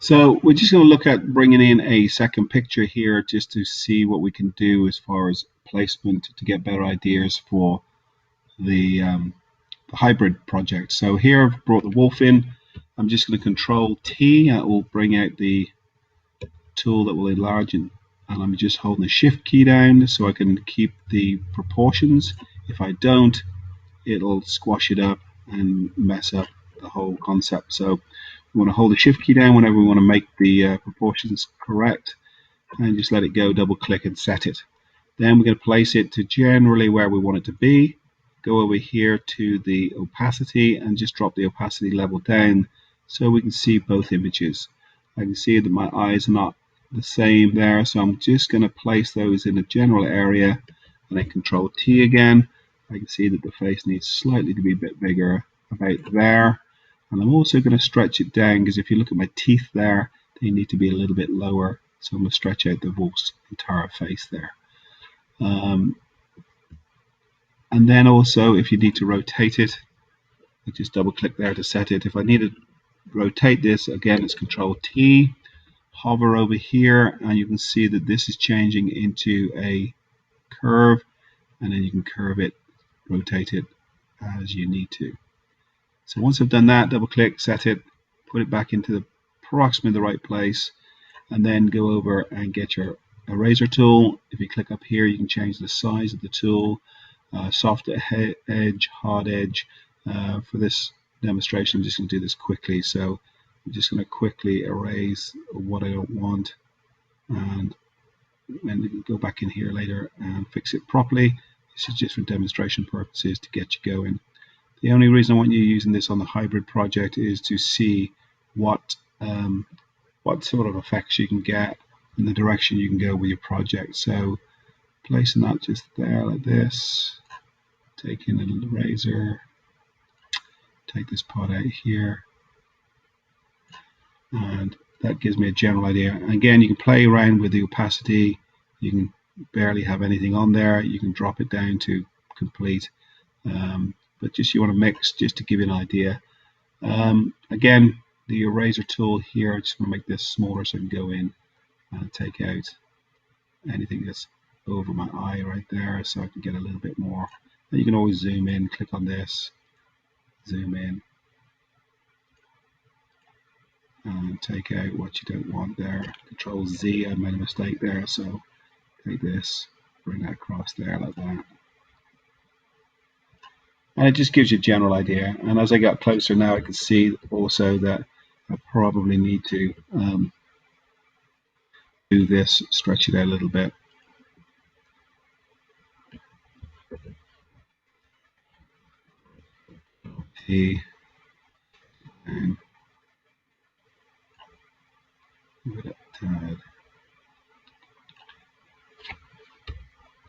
So we're just going to look at bringing in a second picture here just to see what we can do as far as placement to get better ideas for the hybrid project. So here I've brought the wolf in. I'm just going to control T. That will bring out the tool that will enlarge it. And I'm just holding the shift key down so I can keep the proportions. If I don't, it'll squash it up and mess up the whole concept. So we want to hold the shift key down whenever we want to make the proportions correct, and just let it go, double click and set it. Then we're going to place it to generally where we want it to be. Go over here to the opacity and just drop the opacity level down so we can see both images. I can see that my eyes are not the same there, so I'm just going to place those in a general area and then control T again. I can see that the face needs slightly to be a bit bigger, about there. And I'm also going to stretch it down because if you look at my teeth there, they need to be a little bit lower. So I'm going to stretch out the wolf's entire face there. And then also, if you need to rotate it, you just double click there to set it. If I need to rotate this, again, it's Control T. Hover over here, and you can see that this is changing into a curve, and then you can curve it, rotate it as you need to. So once I've done that, double click, set it, put it back into approximately the right place, and then go over and get your eraser tool. If you click up here, you can change the size of the tool, soft edge, hard edge. For this demonstration, I'm just going to do this quickly. So I'm just going to quickly erase what I don't want, and then go back in here later and fix it properly. This is just for demonstration purposes to get you going. The only reason I want you using this on the hybrid project is to see what sort of effects you can get and the direction you can go with your project. So placing that just there like this, taking a little razor, take this part out here, and that gives me a general idea. And again, you can play around with the opacity. You can barely have anything on there. You can drop it down to complete. But just you want to mix just to give you an idea. Again, the eraser tool here, I just want to make this smaller so I can go in and take out anything that's over my eye right there so I can get a little bit more. And you can always zoom in, click on this, zoom in, and take out what you don't want there. Control Z, I made a mistake there, so take this, bring that across there like that. And it just gives you a general idea. And as I got closer now, I can see also that I probably need to do this, stretch it out a little bit. And move it up a tad.